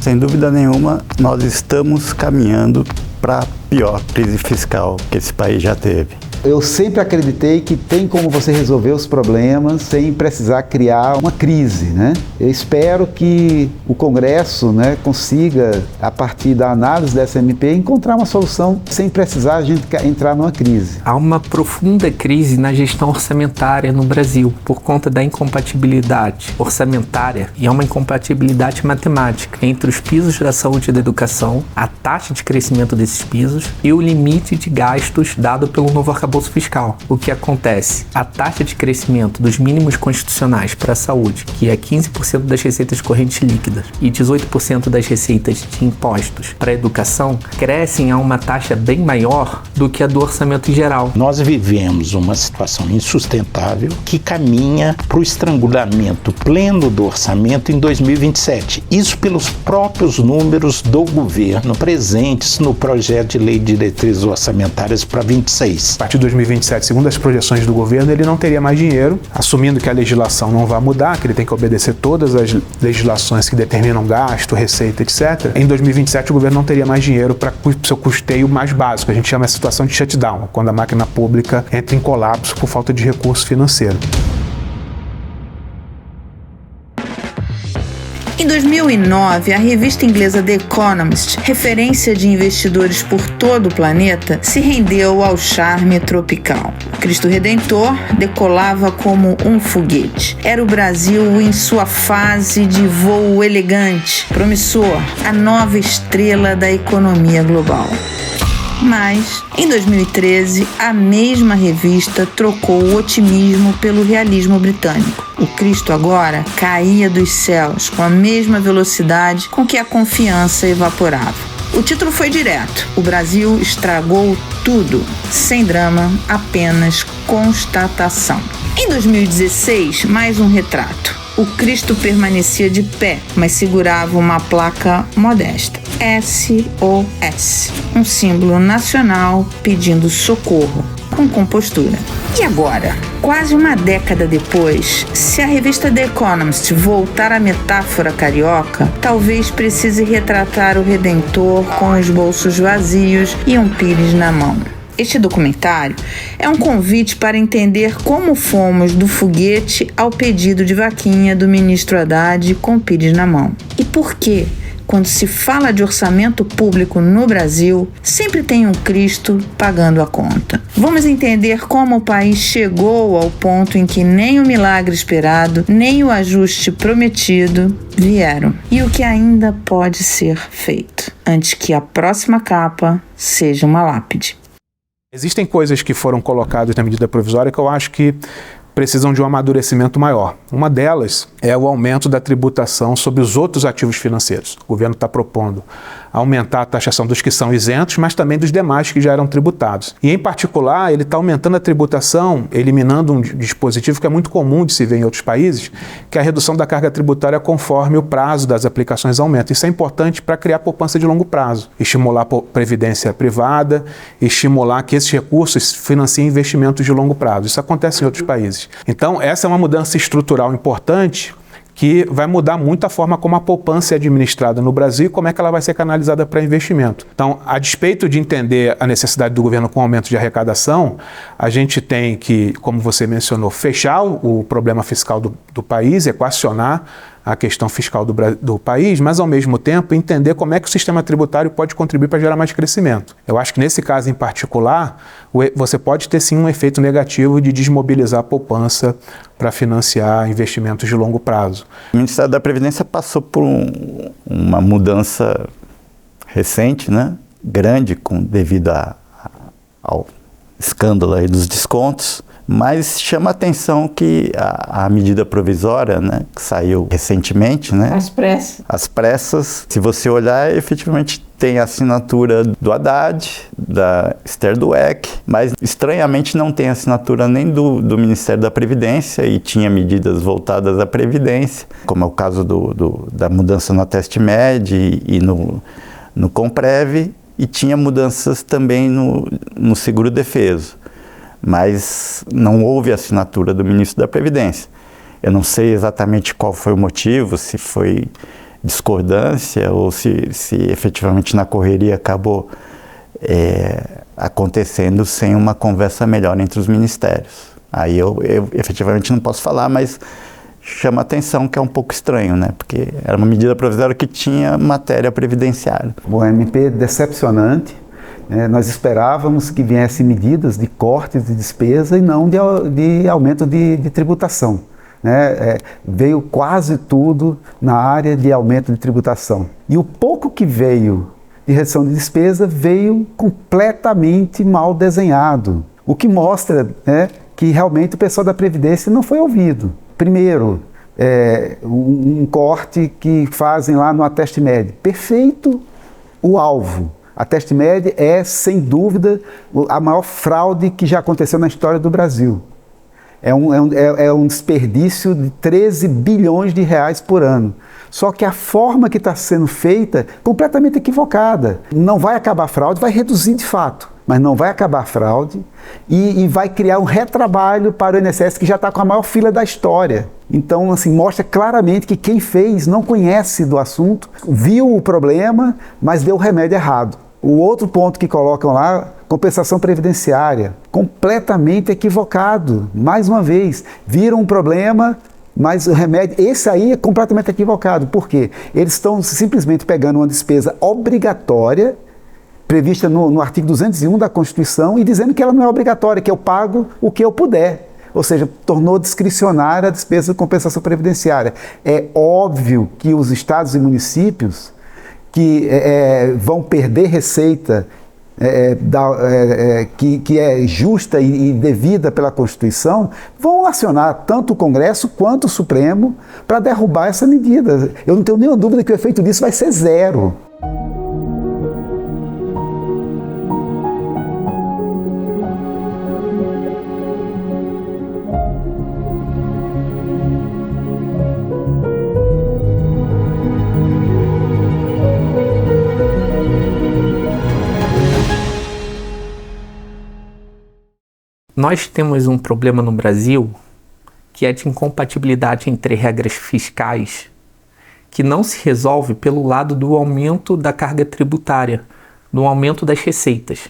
Sem dúvida nenhuma, nós estamos caminhando para a pior crise fiscal que esse país já teve. Eu sempre acreditei que tem como você resolver os problemas sem precisar criar uma crise, né? Eu espero que o Congresso, né, consiga, a partir da análise dessa MP, encontrar uma solução sem precisar a gente entrar numa crise. Há uma profunda crise na gestão orçamentária no Brasil por conta da incompatibilidade orçamentária, e é uma incompatibilidade matemática entre os pisos da saúde e da educação, a taxa de crescimento desses pisos e o limite de gastos dado pelo novo arcabouço fiscal. O que acontece? A taxa de crescimento dos mínimos constitucionais para a saúde, que é 15% das receitas correntes líquidas e 18% das receitas de impostos para a educação, crescem a uma taxa bem maior do que a do orçamento em geral. Nós vivemos uma situação insustentável que caminha para o estrangulamento pleno do orçamento em 2027. Isso pelos próprios números do governo presentes no projeto de lei de diretrizes orçamentárias para 26. A partir de 2027, segundo as projeções do governo, ele não teria mais dinheiro, assumindo que a legislação não vai mudar, que ele tem que obedecer todas as legislações que determinam gasto, receita, etc. Em 2027, o governo não teria mais dinheiro para o seu custeio mais básico. A gente chama essa situação de shutdown, quando a máquina pública entra em colapso por falta de recurso financeiro. Em 2009, a revista inglesa The Economist, referência de investidores por todo o planeta, se rendeu ao charme tropical. Cristo Redentor decolava como um foguete. Era o Brasil em sua fase de voo elegante, promissor, a nova estrela da economia global. Mas, em 2013, a mesma revista trocou o otimismo pelo realismo britânico. O Cristo agora caía dos céus com a mesma velocidade com que a confiança evaporava. O título foi direto. O Brasil estragou tudo. Sem drama, apenas constatação. Em 2016, mais um retrato. O Cristo permanecia de pé, mas segurava uma placa modesta. SOS, um símbolo nacional pedindo socorro, com compostura. E agora, quase uma década depois, se a revista The Economist voltar à metáfora carioca, talvez precise retratar o Redentor com os bolsos vazios e um pires na mão. Este documentário é um convite para entender como fomos do foguete ao pedido de vaquinha do ministro Haddad com o pires na mão. E por que, quando se fala de orçamento público no Brasil, sempre tem um Cristo pagando a conta. Vamos entender como o país chegou ao ponto em que nem o milagre esperado, nem o ajuste prometido vieram. E o que ainda pode ser feito, antes que a próxima capa seja uma lápide. Existem coisas que foram colocadas na medida provisória que eu acho que precisam de um amadurecimento maior. Uma delas é o aumento da tributação sobre os outros ativos financeiros. O governo está propondo aumentar a taxação dos que são isentos, mas também dos demais que já eram tributados. E, em particular, ele está aumentando a tributação, eliminando um dispositivo que é muito comum de se ver em outros países, que é a redução da carga tributária conforme o prazo das aplicações aumenta. Isso é importante para criar poupança de longo prazo, estimular a previdência privada, estimular que esses recursos financiem investimentos de longo prazo. Isso acontece em outros países. Então, essa é uma mudança estrutural importante que vai mudar muito a forma como a poupança é administrada no Brasil e como é que ela vai ser canalizada para investimento. Então, a despeito de entender a necessidade do governo com aumento de arrecadação, a gente tem que, como você mencionou, fechar o problema fiscal do país, equacionar a questão fiscal do país, mas, ao mesmo tempo, entender como é que o sistema tributário pode contribuir para gerar mais crescimento. Eu acho que, nesse caso em particular, você pode ter, sim, um efeito negativo de desmobilizar a poupança para financiar investimentos de longo prazo. O Ministério da Previdência passou por uma mudança recente, né? Grande, devido ao escândalo aí dos descontos. Mas chama a atenção que a medida provisória, né, que saiu recentemente, né, às pressas, se você olhar, efetivamente tem a assinatura do Haddad, da Esther Dweck, mas estranhamente não tem assinatura nem do Ministério da Previdência, e tinha medidas voltadas à Previdência, como é o caso da mudança no Ateste-Med e no Comprev, e tinha mudanças também no Seguro-Defeso. Mas não houve assinatura do ministro da Previdência. Eu não sei exatamente qual foi o motivo, se foi discordância ou se efetivamente na correria acabou acontecendo sem uma conversa melhor entre os ministérios. Aí eu efetivamente não posso falar, mas chama a atenção que é um pouco estranho, né? Porque era uma medida provisória que tinha matéria previdenciária. O MP decepcionante. Nós esperávamos que viessem medidas de cortes de despesa e não de aumento de tributação. Veio quase tudo na área de aumento de tributação. E o pouco que veio de redução de despesa veio completamente mal desenhado. O que mostra que realmente o pessoal da Previdência não foi ouvido. Primeiro, um corte que fazem lá no Ateste Médio. Perfeito o alvo. A Ateste Médio é, sem dúvida, a maior fraude que já aconteceu na história do Brasil. É um desperdício de 13 bilhões de reais por ano. Só que a forma que está sendo feita é completamente equivocada. Não vai acabar a fraude, vai reduzir de fato, mas não vai acabar a fraude e vai criar um retrabalho para o INSS que já está com a maior fila da história. Então, assim, mostra claramente que quem fez não conhece do assunto, viu o problema, mas deu o remédio errado. O outro ponto que colocam lá, compensação previdenciária, completamente equivocado. Mais uma vez, viram um problema, mas o remédio, esse aí é completamente equivocado. Por quê? Eles estão simplesmente pegando uma despesa obrigatória, prevista no artigo 201 da Constituição, e dizendo que ela não é obrigatória, que eu pago o que eu puder. Ou seja, tornou discricionária a despesa de compensação previdenciária. É óbvio que os estados e municípios que vão perder receita que é justa e devida pela Constituição, vão acionar tanto o Congresso quanto o Supremo para derrubar essa medida. Eu não tenho nenhuma dúvida que o efeito disso vai ser zero. Nós temos um problema no Brasil que é de incompatibilidade entre regras fiscais que não se resolve pelo lado do aumento da carga tributária, do aumento das receitas.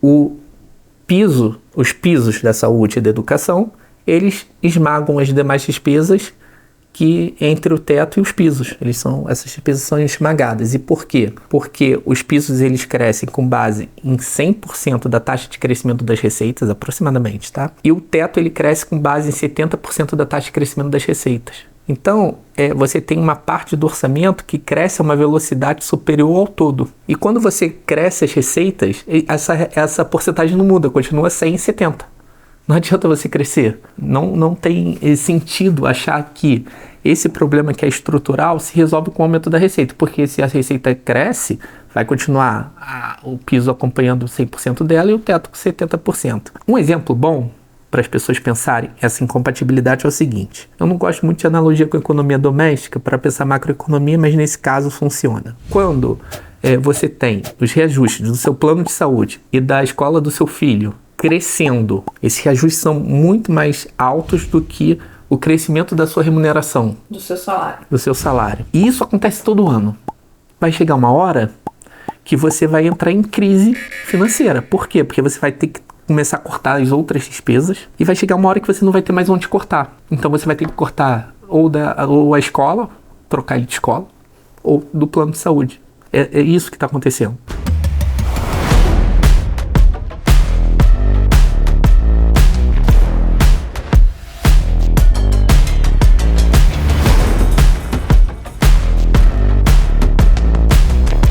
Os pisos da saúde e da educação, eles esmagam as demais despesas que entre o teto e os pisos. Essas despesas são esmagadas. E por quê? Porque os pisos eles crescem com base em 100% da taxa de crescimento das receitas, aproximadamente, tá? E o teto ele cresce com base em 70% da taxa de crescimento das receitas. Então, você tem uma parte do orçamento que cresce a uma velocidade superior ao todo. E quando você cresce as receitas, essa porcentagem não muda, continua 100 e 70. Não adianta você crescer. Não tem sentido achar que esse problema que é estrutural se resolve com o aumento da receita. Porque se a receita cresce, vai continuar o piso acompanhando 100% dela e o teto com 70%. Um exemplo bom para as pessoas pensarem essa incompatibilidade é o seguinte. Eu não gosto muito de analogia com a economia doméstica para pensar macroeconomia, mas nesse caso funciona. Quando você tem os reajustes do seu plano de saúde e da escola do seu filho crescendo, esses reajustes são muito mais altos do que o crescimento da sua remuneração. Do seu salário. Do seu salário. E isso acontece todo ano. Vai chegar uma hora que você vai entrar em crise financeira. Por quê? Porque você vai ter que começar a cortar as outras despesas e vai chegar uma hora que você não vai ter mais onde cortar. Então você vai ter que cortar ou a escola, trocar de escola, ou do plano de saúde. É isso que está acontecendo.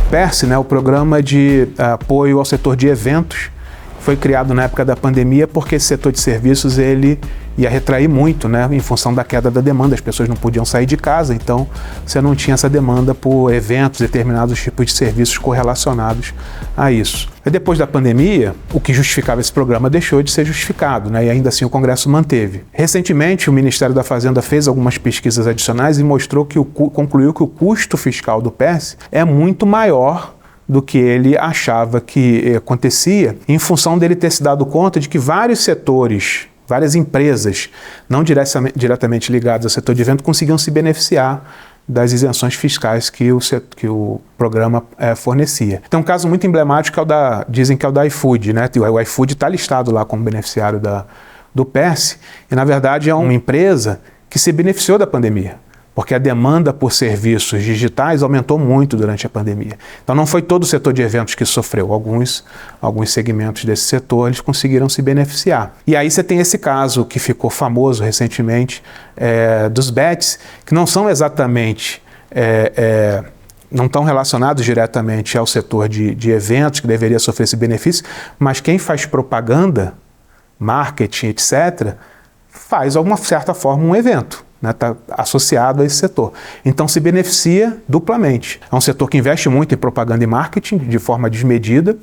PERSE, o Programa de Apoio ao Setor de Eventos, foi criado na época da pandemia porque esse setor de serviços ele ia retrair muito, em função da queda da demanda. As pessoas não podiam sair de casa, então você não tinha essa demanda por eventos, determinados tipos de serviços correlacionados a isso. E depois da pandemia, o que justificava esse programa deixou de ser justificado, e ainda assim o Congresso manteve. Recentemente, o Ministério da Fazenda fez algumas pesquisas adicionais e mostrou que concluiu que o custo fiscal do PERSE é muito maior do que ele achava que acontecia, em função dele ter se dado conta de que vários setores, várias empresas não diretamente ligadas ao setor de evento conseguiam se beneficiar das isenções fiscais que o programa fornecia. Tem um caso muito emblemático, dizem que é o da iFood, né? O iFood está listado lá como beneficiário do PERSE, e na verdade é uma empresa que se beneficiou da pandemia, porque a demanda por serviços digitais aumentou muito durante a pandemia. Então não foi todo o setor de eventos que sofreu, alguns segmentos desse setor eles conseguiram se beneficiar. E aí você tem esse caso que ficou famoso recentemente dos bets, que não são exatamente, não estão relacionados diretamente ao setor de eventos que deveria sofrer esse benefício, mas quem faz propaganda, marketing, etc., faz, de alguma certa forma, um evento. Está associado a esse setor. Então se beneficia duplamente. É um setor que investe muito em propaganda e marketing de forma desmedida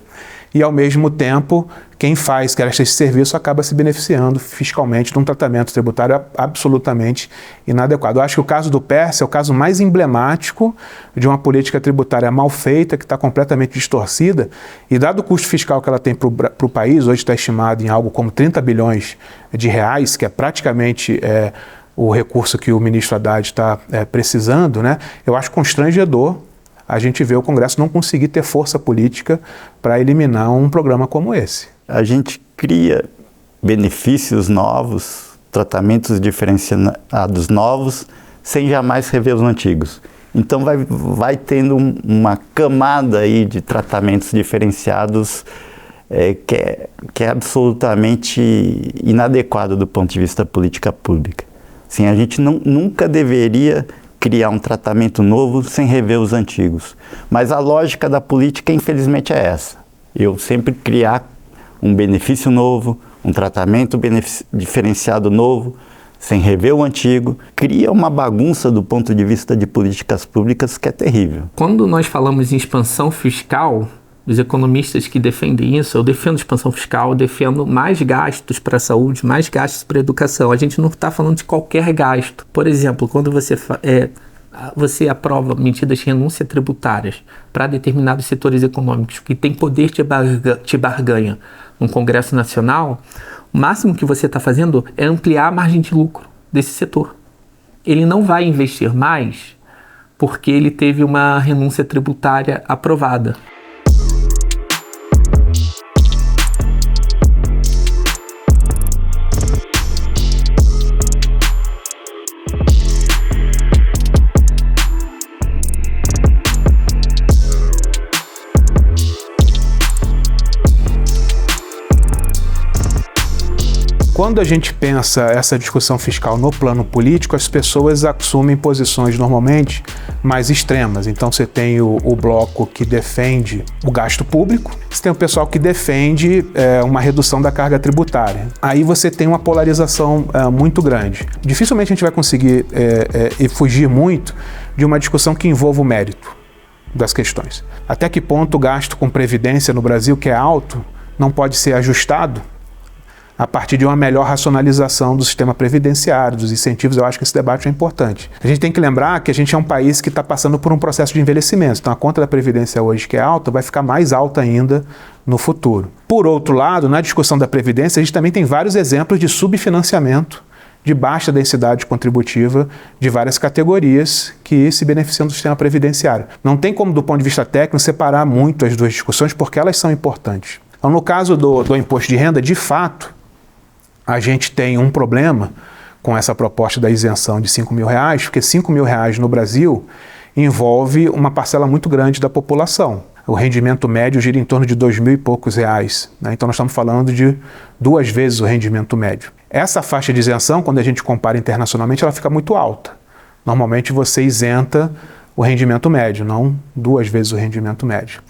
e, ao mesmo tempo, quem presta esse serviço acaba se beneficiando fiscalmente de um tratamento tributário absolutamente inadequado. Eu acho que o caso do PERSE é o caso mais emblemático de uma política tributária mal feita, que está completamente distorcida, e dado o custo fiscal que ela tem para o país, hoje está estimado em algo como 30 bilhões de reais, que é praticamente o recurso que o ministro Haddad está precisando, né? Eu acho constrangedor a gente ver o Congresso não conseguir ter força política para eliminar um programa como esse. A gente cria benefícios novos, tratamentos diferenciados novos, sem jamais rever os antigos. Então vai tendo uma camada aí de tratamentos diferenciados que é absolutamente inadequado do ponto de vista da política pública. Sim, a gente nunca deveria criar um tratamento novo sem rever os antigos. Mas a lógica da política, infelizmente, é essa. Eu sempre criar um benefício novo, um tratamento diferenciado novo, sem rever o antigo, cria uma bagunça do ponto de vista de políticas públicas que é terrível. Quando nós falamos em expansão fiscal, os economistas que defendem isso, eu defendo expansão fiscal, eu defendo mais gastos para a saúde, mais gastos para a educação. A gente não está falando de qualquer gasto. Por exemplo, quando você aprova medidas de renúncia tributárias para determinados setores econômicos que têm poder de barganha no Congresso Nacional, o máximo que você está fazendo é ampliar a margem de lucro desse setor. Ele não vai investir mais porque ele teve uma renúncia tributária aprovada. Quando a gente pensa essa discussão fiscal no plano político, as pessoas assumem posições normalmente mais extremas. Então você tem o bloco que defende o gasto público, você tem o pessoal que defende uma redução da carga tributária. Aí você tem uma polarização muito grande. Dificilmente a gente vai conseguir fugir muito de uma discussão que envolva o mérito das questões. Até que ponto o gasto com previdência no Brasil, que é alto, não pode ser ajustado a partir de uma melhor racionalização do sistema previdenciário, dos incentivos. Eu acho que esse debate é importante. A gente tem que lembrar que a gente é um país que está passando por um processo de envelhecimento, então a conta da Previdência hoje, que é alta, vai ficar mais alta ainda no futuro. Por outro lado, na discussão da Previdência, a gente também tem vários exemplos de subfinanciamento, de baixa densidade contributiva de várias categorias que se beneficiam do sistema previdenciário. Não tem como, do ponto de vista técnico, separar muito as duas discussões, porque elas são importantes. Então, no caso do imposto de renda, de fato, a gente tem um problema com essa proposta da isenção de R$5 mil, porque R$5 mil no Brasil envolve uma parcela muito grande da população. O rendimento médio gira em torno de R$2.000 e poucos, né? Então nós estamos falando de 2 vezes o rendimento médio. Essa faixa de isenção, quando a gente compara internacionalmente, ela fica muito alta. Normalmente você isenta o rendimento médio, não 2 vezes o rendimento médio.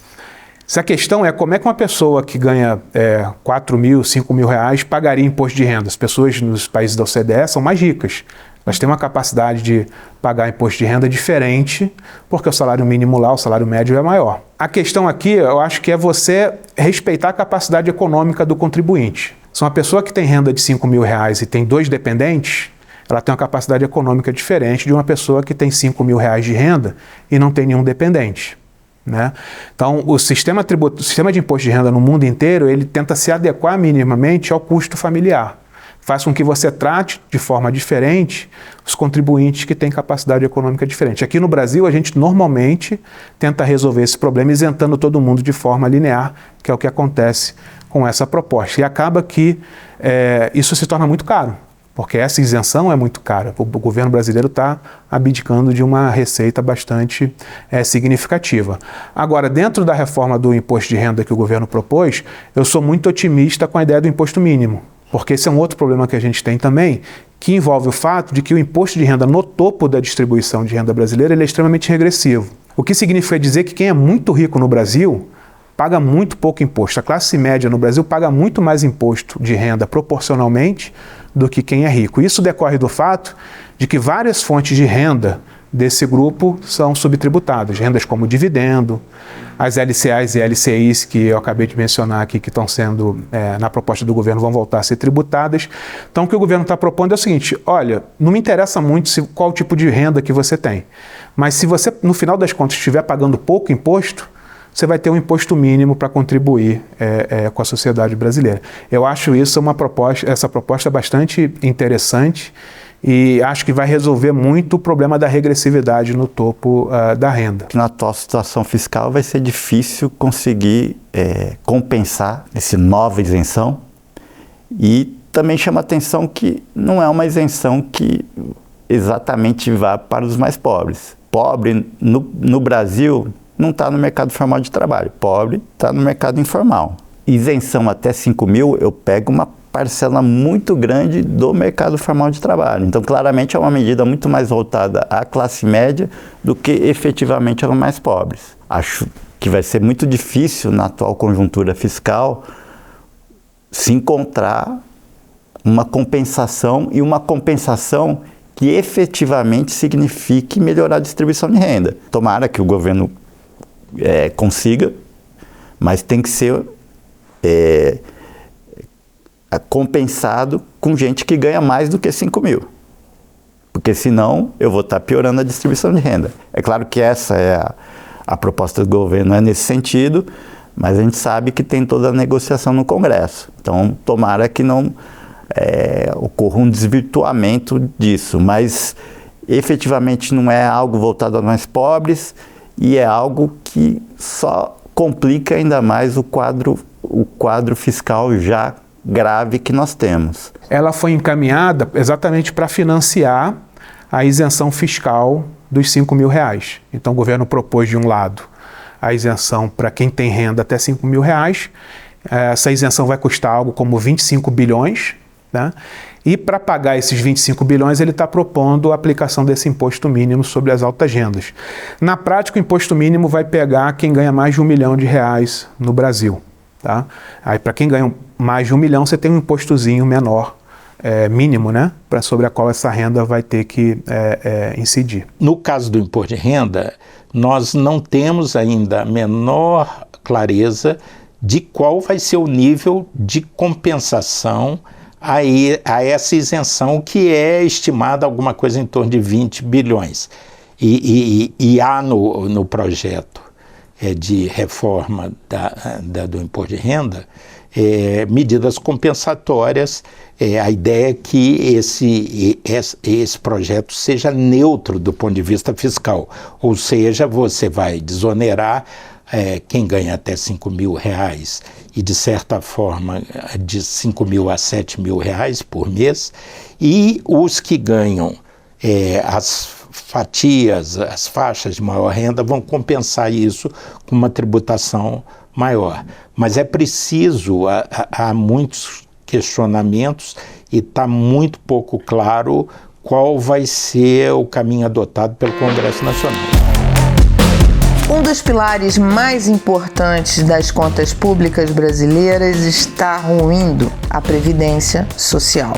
Se a questão é como é que uma pessoa que ganha R$4.000, R$5.000 pagaria imposto de renda. As pessoas nos países da OCDE são mais ricas. Elas têm uma capacidade de pagar imposto de renda diferente, porque o salário mínimo lá, o salário médio é maior. A questão aqui, eu acho que é você respeitar a capacidade econômica do contribuinte. Se uma pessoa que tem renda de R$5 mil e tem 2 dependentes, ela tem uma capacidade econômica diferente de uma pessoa que tem R$5 mil de renda e não tem nenhum dependente. Né? Então, o sistema de imposto de renda no mundo inteiro, ele tenta se adequar minimamente ao custo familiar. faz com que você trate de forma diferente os contribuintes que têm capacidade econômica diferente. Aqui no Brasil, a gente normalmente tenta resolver esse problema isentando todo mundo de forma linear, que é o que acontece com essa proposta. E acaba que isso se torna muito caro, porque essa isenção é muito cara. O governo brasileiro está abdicando de uma receita bastante significativa. Agora, dentro da reforma do imposto de renda que o governo propôs, eu sou muito otimista com a ideia do imposto mínimo, porque esse é um outro problema que a gente tem também, que envolve o fato de que o imposto de renda no topo da distribuição de renda brasileira ele é extremamente regressivo. O que significa dizer que quem é muito rico no Brasil paga muito pouco imposto. A classe média no Brasil paga muito mais imposto de renda proporcionalmente do que quem é rico. Isso decorre do fato de que várias fontes de renda desse grupo são subtributadas. Rendas como dividendo, as LCAs e LCIs que eu acabei de mencionar aqui, que estão sendo, na proposta do governo, vão voltar a ser tributadas. Então, o que o governo está propondo é o seguinte: olha, não me interessa muito qual tipo de renda que você tem, mas se você, no final das contas, estiver pagando pouco imposto, você vai ter um imposto mínimo para contribuir com a sociedade brasileira. Eu acho essa proposta bastante interessante e acho que vai resolver muito o problema da regressividade no topo da renda. Na atual situação fiscal vai ser difícil conseguir compensar essa nova isenção, e também chama atenção que não é uma isenção que exatamente vá para os mais pobres. Pobre no Brasil não está no mercado formal de trabalho, pobre está no mercado informal. Isenção até 5 mil, eu pego uma parcela muito grande do mercado formal de trabalho. Então, claramente, é uma medida muito mais voltada à classe média do que efetivamente aos mais pobres. Acho que vai ser muito difícil, na atual conjuntura fiscal, se encontrar uma compensação, e uma compensação que efetivamente signifique melhorar a distribuição de renda. Tomara que o governo consiga, mas tem que ser compensado com gente que ganha mais do que 5 mil. Porque senão eu vou estar piorando a distribuição de renda. É claro que essa é a proposta do governo, é nesse sentido, mas a gente sabe que tem toda a negociação no Congresso. Então, tomara que não ocorra um desvirtuamento disso, mas efetivamente não é algo voltado aos mais pobres, e é algo que só complica ainda mais o quadro fiscal já grave que nós temos. Ela foi encaminhada exatamente para financiar a isenção fiscal dos 5 mil reais. Então o governo propôs, de um lado, a isenção para quem tem renda até 5 mil reais. Essa isenção vai custar algo como 25 bilhões, né? E para pagar esses 25 bilhões, ele está propondo a aplicação desse imposto mínimo sobre as altas rendas. Na prática, o imposto mínimo vai pegar quem ganha mais de R$1 milhão no Brasil. Tá? Aí, para quem ganha mais de R$1 milhão, você tem um impostozinho menor, mínimo, né? Sobre a qual essa renda vai ter que incidir. No caso do imposto de renda, nós não temos ainda a menor clareza de qual vai ser o nível de compensação a essa isenção, que é estimada alguma coisa em torno de 20 bilhões. E há no projeto de reforma do imposto de renda medidas compensatórias. A ideia é que esse projeto seja neutro do ponto de vista fiscal, ou seja, você vai desonerar quem ganha até 5 mil reais e, de certa forma, de 5 mil a 7 mil reais por mês, e os que ganham as fatias, as faixas de maior renda, vão compensar isso com uma tributação maior. Mas é preciso, há muitos questionamentos e está muito pouco claro qual vai ser o caminho adotado pelo Congresso Nacional. Um dos pilares mais importantes das contas públicas brasileiras está ruindo: a Previdência Social.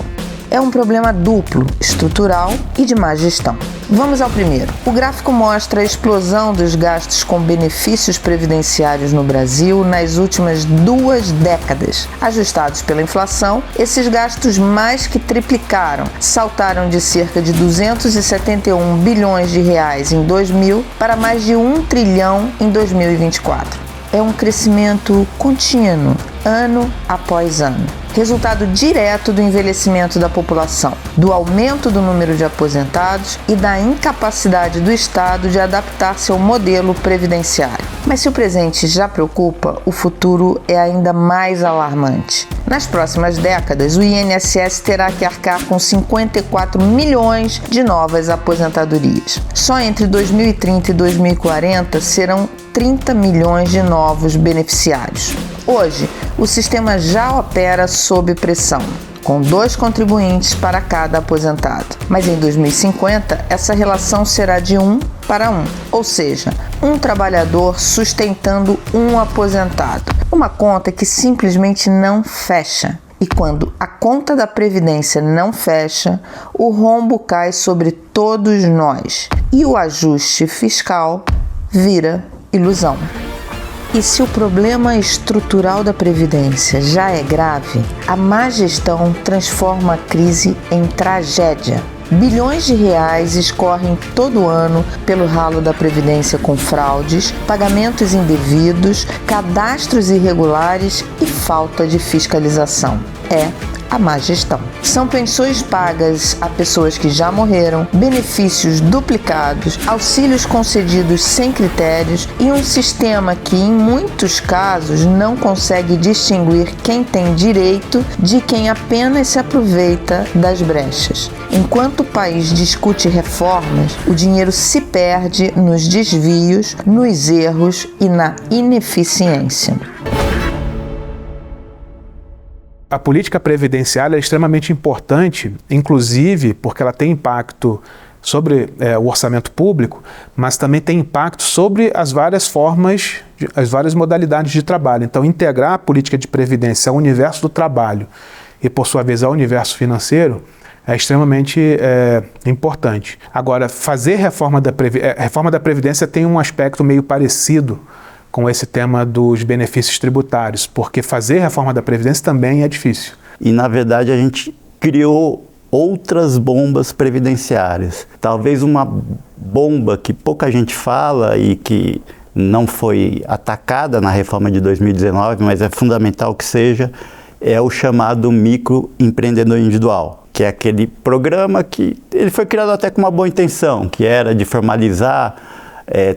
É um problema duplo, estrutural e de má gestão. Vamos ao primeiro. O gráfico mostra a explosão dos gastos com benefícios previdenciários no Brasil nas últimas 2 décadas. Ajustados pela inflação, esses gastos mais que triplicaram, saltaram de cerca de 271 bilhões de reais em 2000 para mais de 1 trilhão em 2024. É um crescimento contínuo ano após ano. Resultado direto do envelhecimento da população, do aumento do número de aposentados e da incapacidade do Estado de adaptar-se ao modelo previdenciário. Mas se o presente já preocupa, o futuro é ainda mais alarmante. Nas próximas décadas, o INSS terá que arcar com 54 milhões de novas aposentadorias. Só entre 2030 e 2040 serão 30 milhões de novos beneficiários. Hoje, o sistema já opera sob pressão, com 2 contribuintes para cada aposentado. Mas em 2050, essa relação será de 1 para 1, ou seja, um trabalhador sustentando um aposentado. Uma conta que simplesmente não fecha. E quando a conta da Previdência não fecha, o rombo cai sobre todos nós e o ajuste fiscal vira ilusão. E se o problema estrutural da Previdência já é grave, a má gestão transforma a crise em tragédia. Bilhões de reais escorrem todo ano pelo ralo da Previdência com fraudes, pagamentos indevidos, cadastros irregulares e falta de fiscalização. É a má gestão. São pensões pagas a pessoas que já morreram, benefícios duplicados, auxílios concedidos sem critérios e um sistema que, em muitos casos, não consegue distinguir quem tem direito de quem apenas se aproveita das brechas. Enquanto o país discute reformas, o dinheiro se perde nos desvios, nos erros e na ineficiência. A política previdenciária é extremamente importante, inclusive porque ela tem impacto sobre o orçamento público, mas também tem impacto sobre as várias formas, as várias modalidades de trabalho. Então, integrar a política de previdência ao universo do trabalho e, por sua vez, ao universo financeiro é extremamente importante. Agora, fazer reforma da Previdência tem um aspecto meio parecido com esse tema dos benefícios tributários, porque fazer reforma da Previdência também é difícil. E, na verdade, a gente criou outras bombas previdenciárias. Talvez uma bomba que pouca gente fala e que não foi atacada na reforma de 2019, mas é fundamental que seja, é o chamado microempreendedor individual, que é aquele programa que ele foi criado até com uma boa intenção, que era de formalizar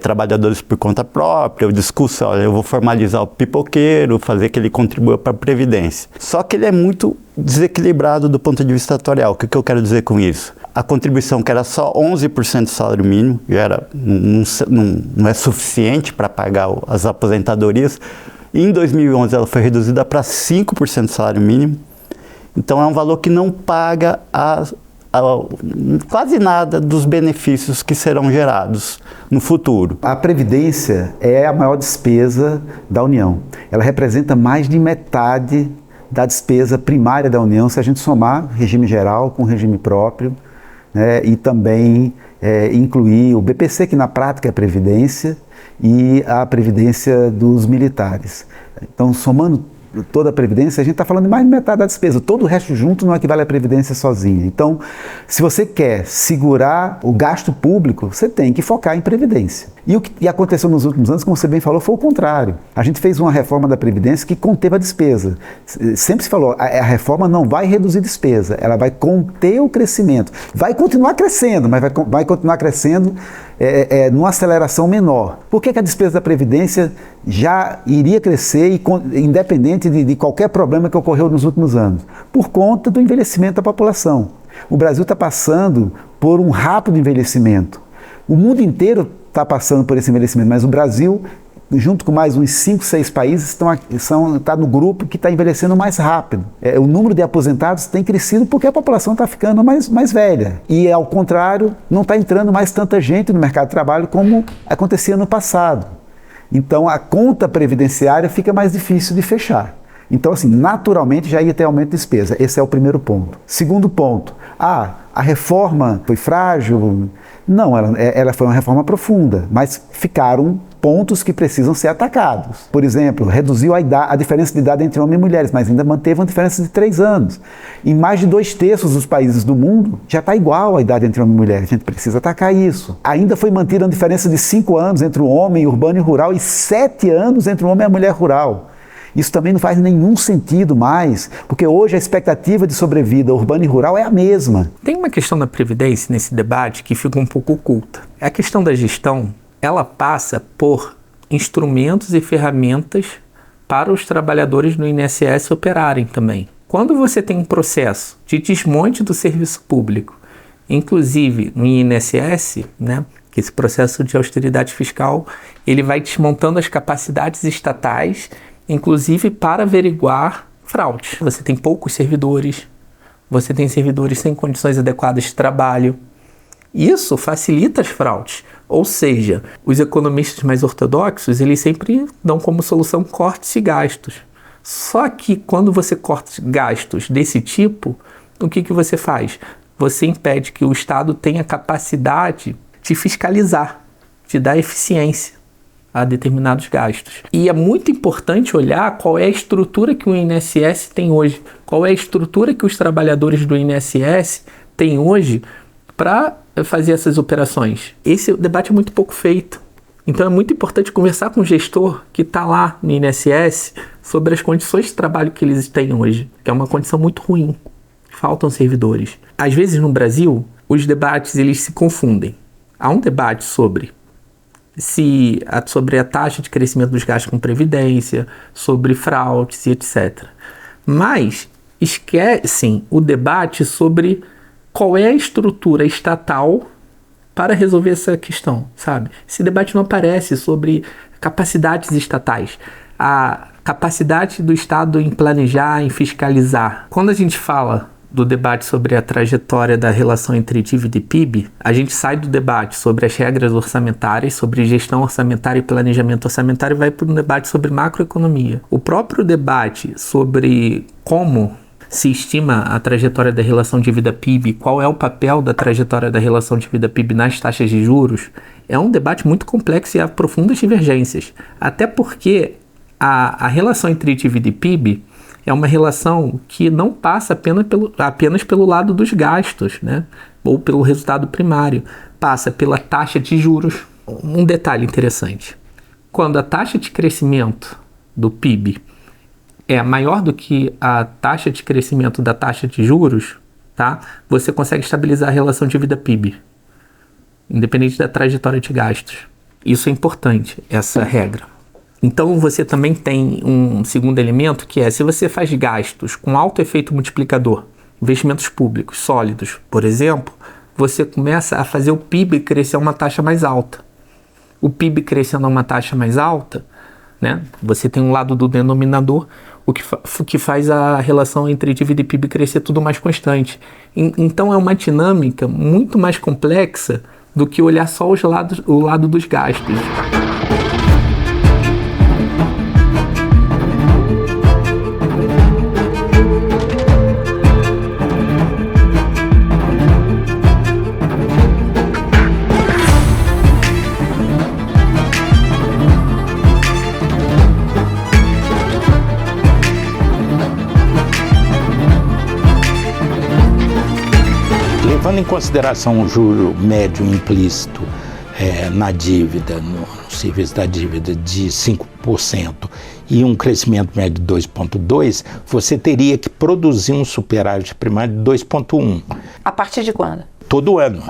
trabalhadores por conta própria, o discurso, olha, eu vou formalizar o pipoqueiro, fazer que ele contribua para a Previdência. Só que ele é muito desequilibrado do ponto de vista atuarial. O que eu quero dizer com isso? A contribuição, que era só 11% do salário mínimo, já não é suficiente para pagar as aposentadorias. Em 2011 ela foi reduzida para 5% do salário mínimo. Então é um valor que não paga quase nada dos benefícios que serão gerados no futuro. A Previdência é a maior despesa da União. Ela representa mais de metade da despesa primária da União, se a gente somar regime geral com regime próprio, né, e também incluir o BPC, que na prática é a Previdência, e a Previdência dos militares. Então, somando toda a Previdência, a gente está falando de mais de metade da despesa. Todo o resto junto não equivale à Previdência sozinha. Então, se você quer segurar o gasto público, você tem que focar em Previdência. E o que aconteceu nos últimos anos, como você bem falou, foi o contrário. A gente fez uma reforma da Previdência que conteve a despesa. Sempre se falou, a reforma não vai reduzir despesa, ela vai conter o crescimento. Vai continuar crescendo, mas vai continuar crescendo numa aceleração menor. Por que a despesa da Previdência já iria crescer, independente de qualquer problema que ocorreu nos últimos anos? Por conta do envelhecimento da população. O Brasil está passando por um rápido envelhecimento. O mundo inteiro está passando por esse envelhecimento, mas o Brasil, junto com mais uns 5, 6 países, está no grupo que está envelhecendo mais rápido. O número de aposentados tem crescido porque a população está ficando mais velha. E, ao contrário, não está entrando mais tanta gente no mercado de trabalho como acontecia no passado. Então, a conta previdenciária fica mais difícil de fechar. Então, assim, naturalmente já ia ter aumento de despesa. Esse é o primeiro ponto. Segundo ponto, a reforma foi frágil? Não, ela foi uma reforma profunda, mas ficaram pontos que precisam ser atacados. Por exemplo, reduziu a diferença de idade entre homens e mulheres, mas ainda manteve uma diferença de 3 anos. Em mais de 2/3 dos países do mundo, já está igual a idade entre homem e mulher. A gente precisa atacar isso. Ainda foi mantida uma diferença de 5 anos entre o homem urbano e rural e 7 anos entre o homem e a mulher rural. Isso também não faz nenhum sentido mais, porque hoje a expectativa de sobrevida urbana e rural é a mesma. Tem uma questão da Previdência nesse debate que fica um pouco oculta. A questão da gestão, ela passa por instrumentos e ferramentas para os trabalhadores do INSS operarem também. Quando você tem um processo de desmonte do serviço público, inclusive no INSS, né, que esse processo de austeridade fiscal, ele vai desmontando as capacidades estatais, inclusive para averiguar fraudes. Você tem poucos servidores, você tem servidores sem condições adequadas de trabalho. Isso facilita as fraudes. Ou seja, os economistas mais ortodoxos, eles sempre dão como solução cortes e gastos. Só que quando você corta gastos desse tipo, o que você faz? Você impede que o Estado tenha capacidade de fiscalizar, de dar eficiência a determinados gastos. E é muito importante olhar qual é a estrutura que o INSS tem hoje, qual é a estrutura que os trabalhadores do INSS têm hoje para fazer essas operações. Esse debate é muito pouco feito. Então é muito importante conversar com o gestor que está lá no INSS sobre as condições de trabalho que eles têm hoje, que é uma condição muito ruim. Faltam servidores. Às vezes no Brasil, os debates eles se confundem. Há um debate sobre a taxa de crescimento dos gastos com previdência, sobre fraudes e etc. Mas esquecem o debate sobre qual é a estrutura estatal para resolver essa questão, sabe? Esse debate não aparece sobre capacidades estatais, a capacidade do Estado em planejar, em fiscalizar. Quando a gente fala do debate sobre a trajetória da relação entre dívida e PIB, a gente sai do debate sobre as regras orçamentárias, sobre gestão orçamentária e planejamento orçamentário e vai para um debate sobre macroeconomia. O próprio debate sobre como se estima a trajetória da relação dívida-PIB, qual é o papel da trajetória da relação dívida-PIB nas taxas de juros, é um debate muito complexo e há profundas divergências. Até porque a relação entre dívida e PIB é uma relação que não passa apenas pelo lado dos gastos, né? Ou pelo resultado primário. Passa pela taxa de juros. Um detalhe interessante. Quando a taxa de crescimento do PIB é maior do que a taxa de crescimento da taxa de juros, tá? Você consegue estabilizar a relação dívida-PIB, independente da trajetória de gastos. Isso é importante, essa regra. Então você também tem um segundo elemento, que é se você faz gastos com alto efeito multiplicador, investimentos públicos sólidos, por exemplo, você começa a fazer o PIB crescer a uma taxa mais alta. O PIB crescendo a uma taxa mais alta, né? Você tem um lado do denominador, o que faz a relação entre dívida e PIB crescer tudo mais constante. Então é uma dinâmica muito mais complexa do que olhar só o lado dos gastos. Levando em consideração o juro médio implícito na dívida, no serviço da dívida de 5% e um crescimento médio de 2,2%, você teria que produzir um superávit primário de 2,1%. A partir de quando? Todo ano,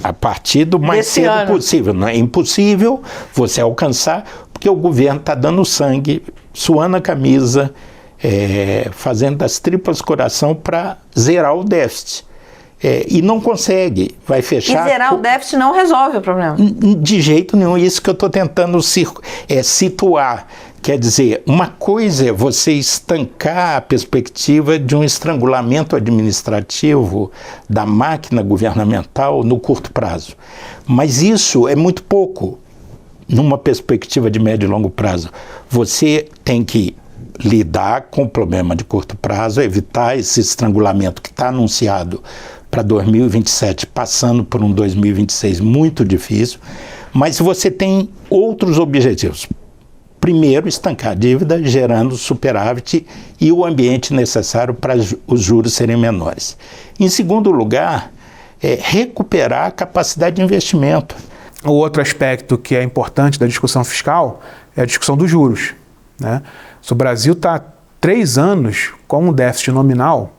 a partir do mais cedo possível. Não é impossível você alcançar, porque o governo está dando sangue, suando a camisa, fazendo das tripas coração para zerar o déficit. E não consegue, vai fechar... E zerar o déficit não resolve o problema? De jeito nenhum, isso que eu estou tentando situar. Quer dizer, uma coisa é você estancar a perspectiva de um estrangulamento administrativo da máquina governamental no curto prazo. Mas isso é muito pouco numa perspectiva de médio e longo prazo. Você tem que lidar com o problema de curto prazo, evitar esse estrangulamento que está anunciado para 2027, passando por um 2026 muito difícil, mas você tem outros objetivos. Primeiro, estancar a dívida, gerando superávit e o ambiente necessário para os juros serem menores. Em segundo lugar, recuperar a capacidade de investimento. O outro aspecto que é importante da discussão fiscal é a discussão dos juros. né? Se o Brasil está 3 anos com um déficit nominal,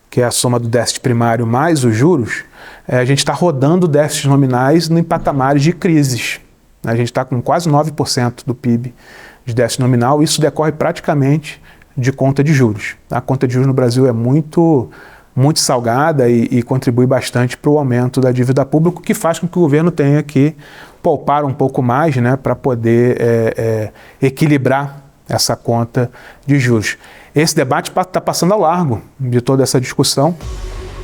que é a soma do déficit primário mais os juros, a gente está rodando déficits nominais em patamares de crises. A gente está com quase 9% do PIB de déficit nominal, isso decorre praticamente de conta de juros. A conta de juros no Brasil é muito salgada e contribui bastante para o aumento da dívida pública, o que faz com que o governo tenha que poupar um pouco mais, né, para poder equilibrar essa conta de juros. Esse debate está passando ao largo de toda essa discussão.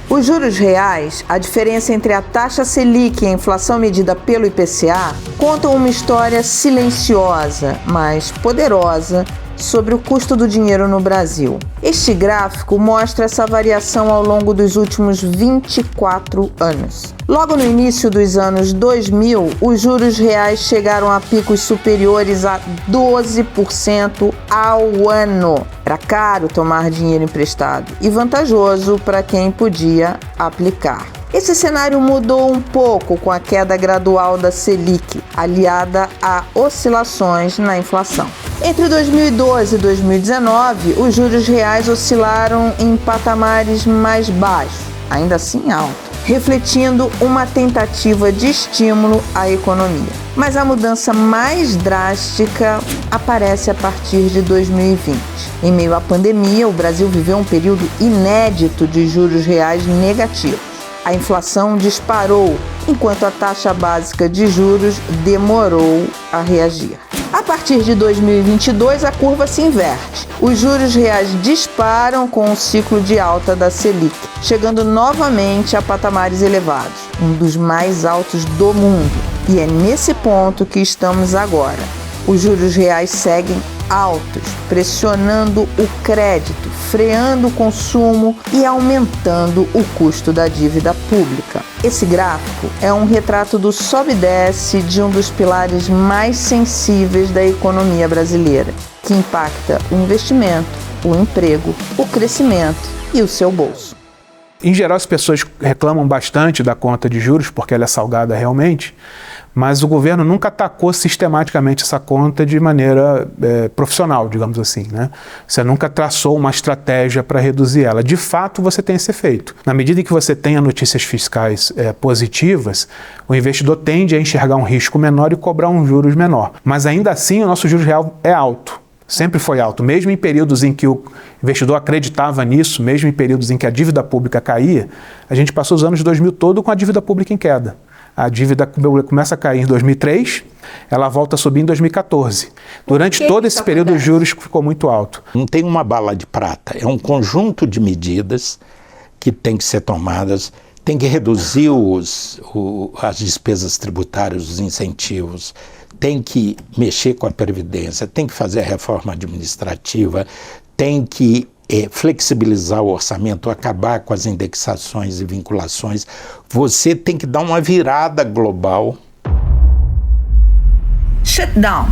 Os juros reais, a diferença entre a taxa Selic e a inflação medida pelo IPCA, contam uma história silenciosa, mas poderosa, sobre o custo do dinheiro no Brasil. Este gráfico mostra essa variação ao longo dos últimos 24 anos. Logo no início dos anos 2000, os juros reais chegaram a picos superiores a 12% ao ano. Era caro tomar dinheiro emprestado e vantajoso para quem podia aplicar. Esse cenário mudou um pouco com a queda gradual da Selic, aliada a oscilações na inflação. Entre 2012 e 2019, os juros reais oscilaram em patamares mais baixos, ainda assim altos, refletindo uma tentativa de estímulo à economia. Mas a mudança mais drástica aparece a partir de 2020. Em meio à pandemia, o Brasil viveu um período inédito de juros reais negativos. A inflação disparou, enquanto a taxa básica de juros demorou a reagir. A partir de 2022, a curva se inverte. Os juros reais disparam com o ciclo de alta da Selic, chegando novamente a patamares elevados, um dos mais altos do mundo. E é nesse ponto que estamos agora. Os juros reais seguem altos, pressionando o crédito, freando o consumo e aumentando o custo da dívida pública. Esse gráfico é um retrato do sobe e desce de um dos pilares mais sensíveis da economia brasileira, que impacta o investimento, o emprego, o crescimento e o seu bolso. Em geral, as pessoas reclamam bastante da conta de juros, porque ela é salgada realmente, mas o governo nunca atacou sistematicamente essa conta de maneira profissional, digamos assim, né? Você nunca traçou uma estratégia para reduzir ela. De fato, você tem esse efeito. Na medida em que você tenha notícias fiscais positivas, o investidor tende a enxergar um risco menor e cobrar um juros menor. Mas ainda assim, o nosso juros real é alto. Sempre foi alto, mesmo em períodos em que o investidor acreditava nisso, mesmo em períodos em que a dívida pública caía, a gente passou os anos de 2000 todo com a dívida pública em queda. A dívida começa a cair em 2003, ela volta a subir em 2014. Durante todo esse período, os juros ficou muito alto. Não tem uma bala de prata, é um conjunto de medidas que tem que ser tomadas, tem que reduzir as despesas tributárias, os incentivos, tem que mexer com a Previdência, tem que fazer a reforma administrativa, tem que flexibilizar o orçamento, acabar com as indexações e vinculações. Você tem que dar uma virada global. Shutdown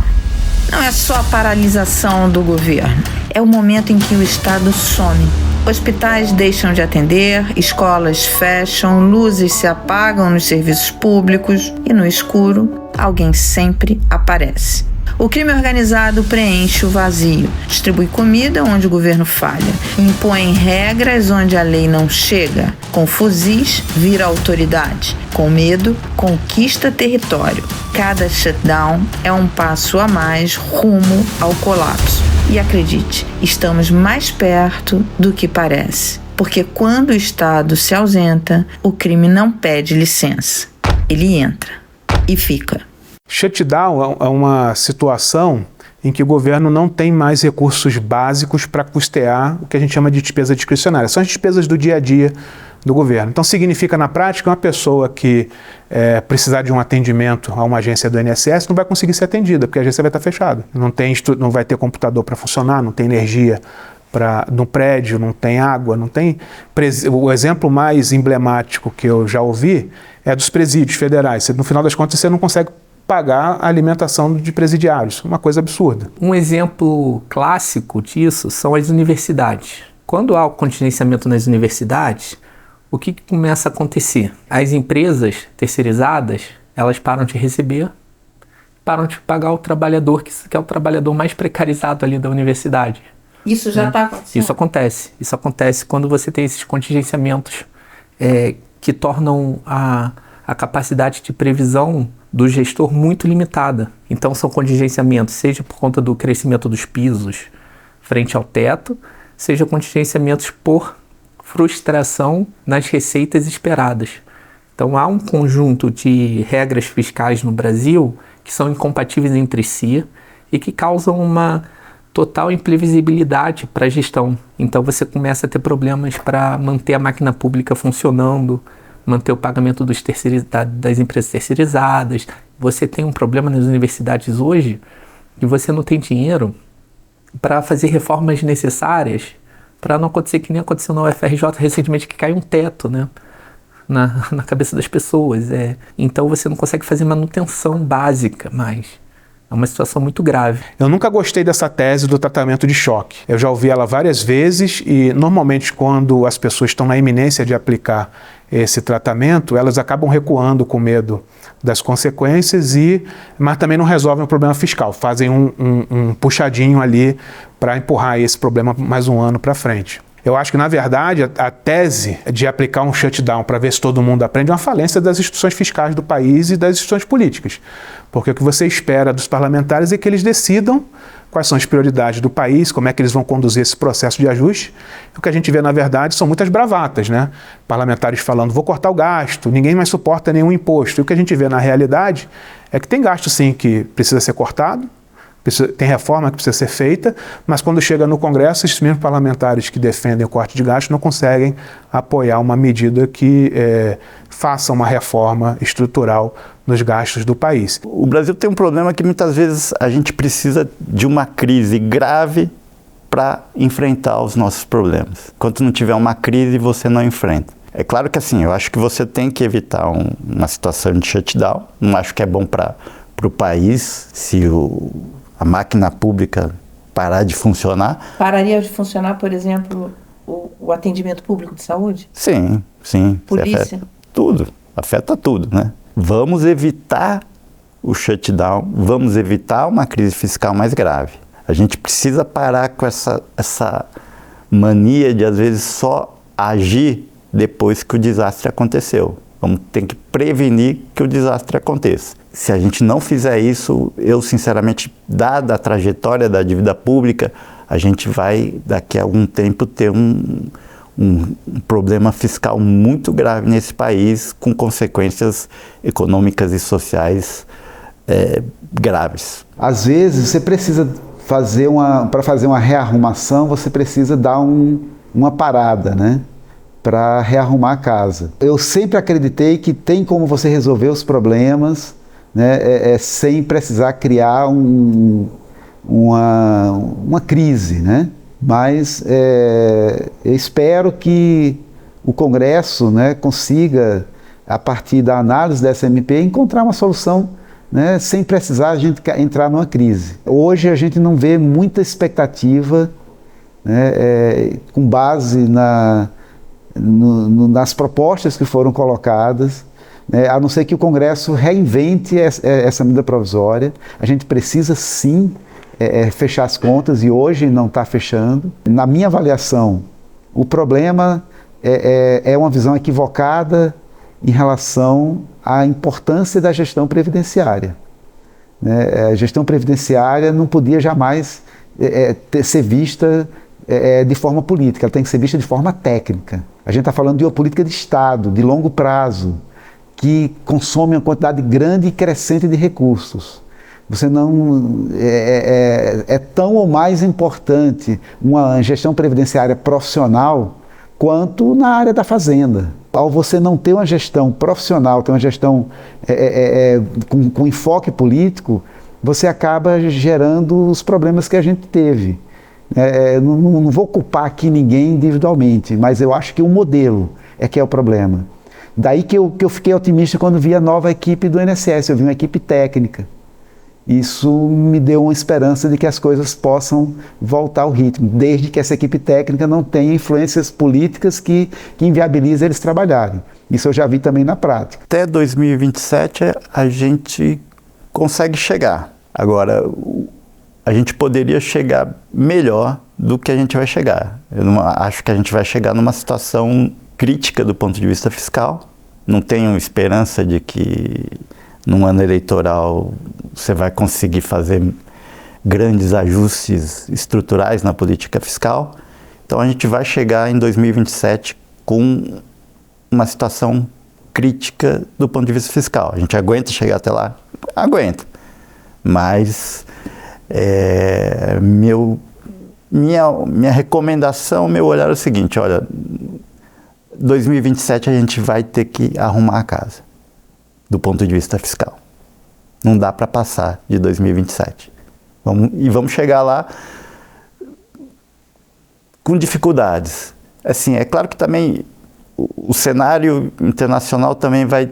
não é só a paralisação do governo, é o momento em que o Estado some. Hospitais deixam de atender, escolas fecham, luzes se apagam nos serviços públicos e no escuro alguém sempre aparece. O crime organizado preenche o vazio, distribui comida onde o governo falha, impõe regras onde a lei não chega, com fuzis vira autoridade, com medo conquista território. Cada shutdown é um passo a mais rumo ao colapso. E acredite, estamos mais perto do que parece, porque quando o Estado se ausenta, o crime não pede licença, ele entra e fica. Shutdown é uma situação em que o governo não tem mais recursos básicos para custear o que a gente chama de despesa discricionária. São as despesas do dia a dia do governo. Então significa na prática uma pessoa que precisar de um atendimento a uma agência do INSS não vai conseguir ser atendida, porque a agência vai estar fechada. Não vai ter computador para funcionar, não tem energia no prédio, não tem água, não tem... O exemplo mais emblemático que eu já ouvi é dos presídios federais. No final das contas, você não consegue pagar a alimentação de presidiários, uma coisa absurda. Um exemplo clássico disso são as universidades. Quando há o contingenciamento nas universidades, o que começa a acontecer? As empresas terceirizadas, elas param de receber param de pagar o trabalhador, que é o trabalhador mais precarizado ali da universidade. Isso já está acontecendo? Isso acontece quando você tem esses contingenciamentos que tornam a capacidade de previsão do gestor muito limitada. Então são contingenciamentos, seja por conta do crescimento dos pisos frente ao teto, seja contingenciamentos por frustração nas receitas esperadas. Então há um conjunto de regras fiscais no Brasil que são incompatíveis entre si e que causam uma total imprevisibilidade para a gestão. Então você começa a ter problemas para manter a máquina pública funcionando, manter o pagamento das empresas terceirizadas. Você tem um problema nas universidades hoje que você não tem dinheiro para fazer reformas necessárias para não acontecer que nem aconteceu na UFRJ recentemente, que caiu um teto, né, na cabeça das pessoas. Então você não consegue fazer manutenção básica mais. É uma situação muito grave. Eu nunca gostei dessa tese do tratamento de choque. Eu já ouvi ela várias vezes e, normalmente, quando as pessoas estão na iminência de aplicar esse tratamento, elas acabam recuando com medo das consequências, mas também não resolvem o problema fiscal. Fazem um puxadinho ali para empurrar esse problema mais um ano para frente. Eu acho que, na verdade, a tese de aplicar um shutdown para ver se todo mundo aprende é uma falência das instituições fiscais do país e das instituições políticas. Porque o que você espera dos parlamentares é que eles decidam quais são as prioridades do país, como é que eles vão conduzir esse processo de ajuste. O que a gente vê, na verdade, são muitas bravatas, né? Parlamentares falando, vou cortar o gasto, ninguém mais suporta nenhum imposto. E o que a gente vê na realidade é que tem gasto, sim, que precisa ser cortado, tem reforma que precisa ser feita, mas quando chega no Congresso, esses mesmos parlamentares que defendem o corte de gastos não conseguem apoiar uma medida que faça uma reforma estrutural nos gastos do país. O Brasil tem um problema que muitas vezes a gente precisa de uma crise grave para enfrentar os nossos problemas. Enquanto não tiver uma crise, você não enfrenta. É claro que assim, eu acho que você tem que evitar uma situação de shutdown. Não acho que é bom para o país se a máquina pública parar de funcionar. Pararia de funcionar, por exemplo, o atendimento público de saúde? Sim. Polícia? Afeta tudo, né? Vamos evitar o shutdown, vamos evitar uma crise fiscal mais grave. A gente precisa parar com essa mania de, às vezes, só agir depois que o desastre aconteceu. Vamos ter que prevenir que o desastre aconteça. Se a gente não fizer isso, eu sinceramente, dada a trajetória da dívida pública, a gente vai, daqui a algum tempo, ter um problema fiscal muito grave nesse país, com consequências econômicas e sociais graves. Às vezes, você precisa para fazer uma rearrumação, você precisa dar uma parada, né? Para rearrumar a casa. Eu sempre acreditei que tem como você resolver os problemas, né, sem precisar criar uma crise, né? Mas eu espero que o Congresso, né, consiga, a partir da análise dessa MP, encontrar uma solução, né, sem precisar a gente entrar numa crise. Hoje a gente não vê muita expectativa, né, com base nas propostas que foram colocadas, né, a não ser que o Congresso reinvente essa medida provisória. A gente precisa sim fechar as contas e hoje não está fechando. Na minha avaliação, o problema é uma visão equivocada em relação à importância da gestão previdenciária. Né? A gestão previdenciária não podia jamais ser vista de forma política, ela tem que ser vista de forma técnica. A gente está falando de uma política de Estado, de longo prazo, que consome uma quantidade grande e crescente de recursos. Você não é tão ou mais importante uma gestão previdenciária profissional quanto na área da fazenda. Ao você não ter uma gestão profissional, ter uma gestão com enfoque político, você acaba gerando os problemas que a gente teve. Não vou culpar aqui ninguém individualmente, mas eu acho que o modelo que é o problema. Daí que eu fiquei otimista quando vi a nova equipe do INSS, eu vi uma equipe técnica. Isso me deu uma esperança de que as coisas possam voltar ao ritmo, desde que essa equipe técnica não tenha influências políticas que inviabilizem eles trabalharem. Isso eu já vi também na prática. Até 2027 a gente consegue chegar. Agora, a gente poderia chegar melhor do que a gente vai chegar. Eu não acho que a gente vai chegar numa situação crítica do ponto de vista fiscal. Não tenho esperança de que num ano eleitoral você vai conseguir fazer grandes ajustes estruturais na política fiscal. Então a gente vai chegar em 2027 com uma situação crítica do ponto de vista fiscal. A gente aguenta chegar até lá? Aguenta. Mas minha recomendação, meu olhar é o seguinte, olha, 2027 a gente vai ter que arrumar a casa, do ponto de vista fiscal. Não dá para passar de 2027. Vamos chegar lá com dificuldades. Assim, é claro que também o cenário internacional também vai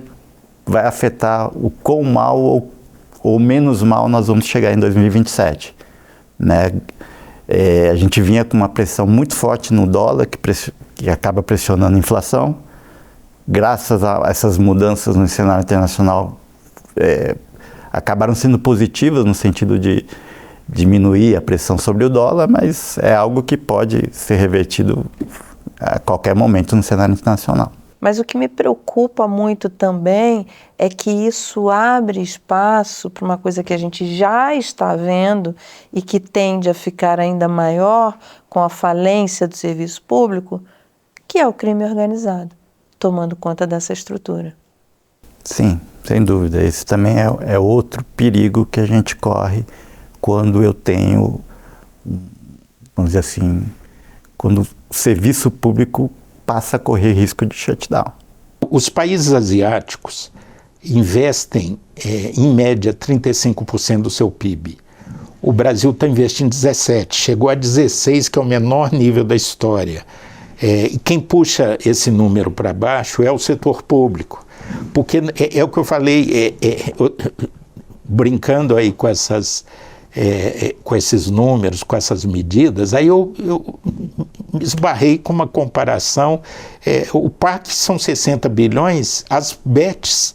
afetar o quão mal ou menos mal nós vamos chegar em 2027. Né? A gente vinha com uma pressão muito forte no dólar, que acaba pressionando a inflação. Graças a essas mudanças no cenário internacional, acabaram sendo positivas no sentido de diminuir a pressão sobre o dólar, mas é algo que pode ser revertido a qualquer momento no cenário internacional. Mas o que me preocupa muito também é que isso abre espaço para uma coisa que a gente já está vendo e que tende a ficar ainda maior com a falência do serviço público, que é o crime organizado, tomando conta dessa estrutura. Sim, sem dúvida. Esse também é outro perigo que a gente corre quando eu tenho, vamos dizer assim, quando o serviço público passa a correr risco de shutdown. Os países asiáticos investem, em média, 35% do seu PIB. O Brasil está investindo 17%, chegou a 16%, que é o menor nível da história. E quem puxa esse número para baixo é o setor público. Porque é o que eu falei, brincando aí com esses números, com essas medidas, aí eu esbarrei com uma comparação. O PAC são 60 bilhões, as bets,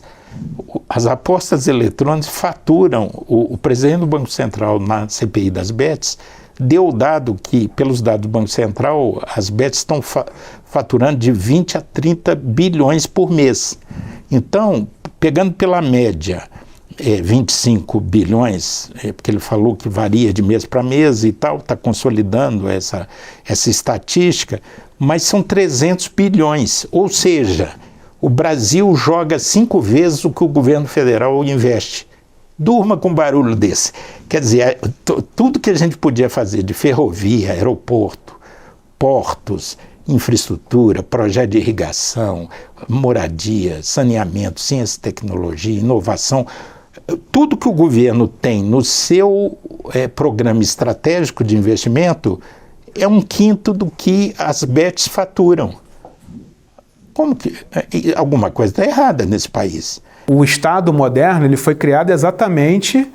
as apostas eletrônicas faturam. O presidente do Banco Central na CPI das bets deu o dado que, pelos dados do Banco Central, as bets estão faturando de 20 a 30 bilhões por mês. Então, pegando pela média, 25 bilhões, porque ele falou que varia de mês para mês e tal, está consolidando essa estatística, mas são 300 bilhões, ou seja, o Brasil joga 5 vezes o que o governo federal investe. Durma com um barulho desse. Quer dizer, tudo que a gente podia fazer de ferrovia, aeroporto, portos, infraestrutura, projeto de irrigação, moradia, saneamento, ciência e tecnologia, inovação, tudo que o governo tem no seu programa estratégico de investimento é 1/5 do que as bets faturam. Como que alguma coisa está errada nesse país? O Estado moderno ele foi criado exatamente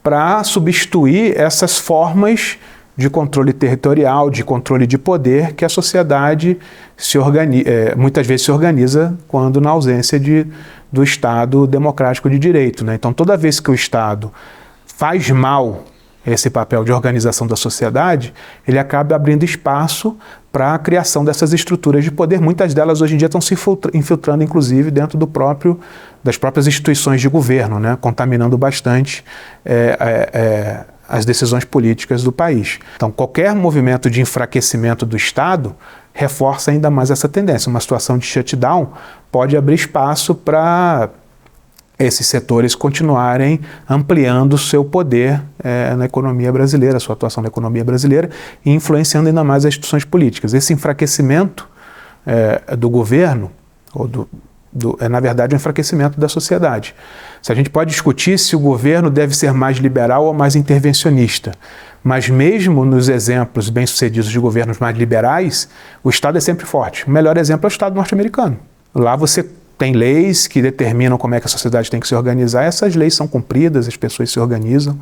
para substituir essas formas de controle territorial, de controle de poder que a sociedade muitas vezes se organiza quando na ausência do Estado democrático de direito, né? Então, toda vez que o Estado faz mal esse papel de organização da sociedade, ele acaba abrindo espaço para a criação dessas estruturas de poder. Muitas delas hoje em dia estão se infiltrando, inclusive, dentro das próprias instituições de governo, né? Contaminando bastante as decisões políticas do país. Então, qualquer movimento de enfraquecimento do Estado reforça ainda mais essa tendência. Uma situação de shutdown pode abrir espaço para esses setores continuarem ampliando o seu poder na economia brasileira, sua atuação na economia brasileira, e influenciando ainda mais as instituições políticas. Esse enfraquecimento do governo, é na verdade um enfraquecimento da sociedade. Se a gente pode discutir se o governo deve ser mais liberal ou mais intervencionista, mas mesmo nos exemplos bem-sucedidos de governos mais liberais, o Estado é sempre forte. O melhor exemplo é o Estado norte-americano. Lá você tem leis que determinam como é que a sociedade tem que se organizar, essas leis são cumpridas, as pessoas se organizam,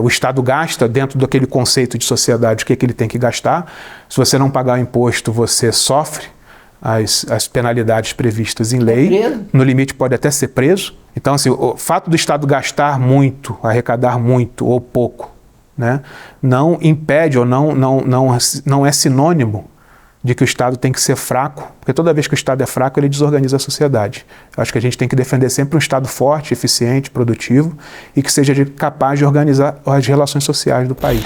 o Estado gasta dentro daquele conceito de sociedade o que ele tem que gastar. Se você não pagar o imposto, você sofre as penalidades previstas em lei. No limite pode até ser preso. Então, assim, o fato do Estado gastar muito, arrecadar muito ou pouco, né, não impede ou não é sinônimo de que o Estado tem que ser fraco, porque toda vez que o Estado é fraco, ele desorganiza a sociedade. Eu acho que a gente tem que defender sempre um Estado forte, eficiente, produtivo e que seja capaz de organizar as relações sociais do país.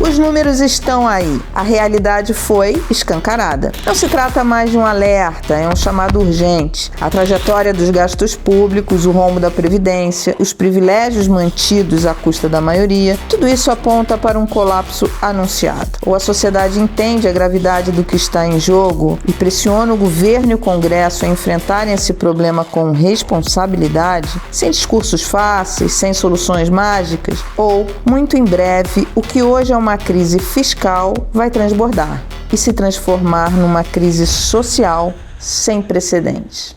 Os números estão aí. A realidade foi escancarada. Não se trata mais de um alerta, é um chamado urgente. A trajetória dos gastos públicos, o rombo da Previdência, os privilégios mantidos à custa da maioria, tudo isso aponta para um colapso anunciado. Ou a sociedade entende a gravidade do que está em jogo e pressiona o governo e o Congresso a enfrentarem esse problema com responsabilidade, sem discursos fáceis, sem soluções mágicas, ou, muito em breve, o que hoje é uma crise fiscal vai transbordar e se transformar numa crise social sem precedentes.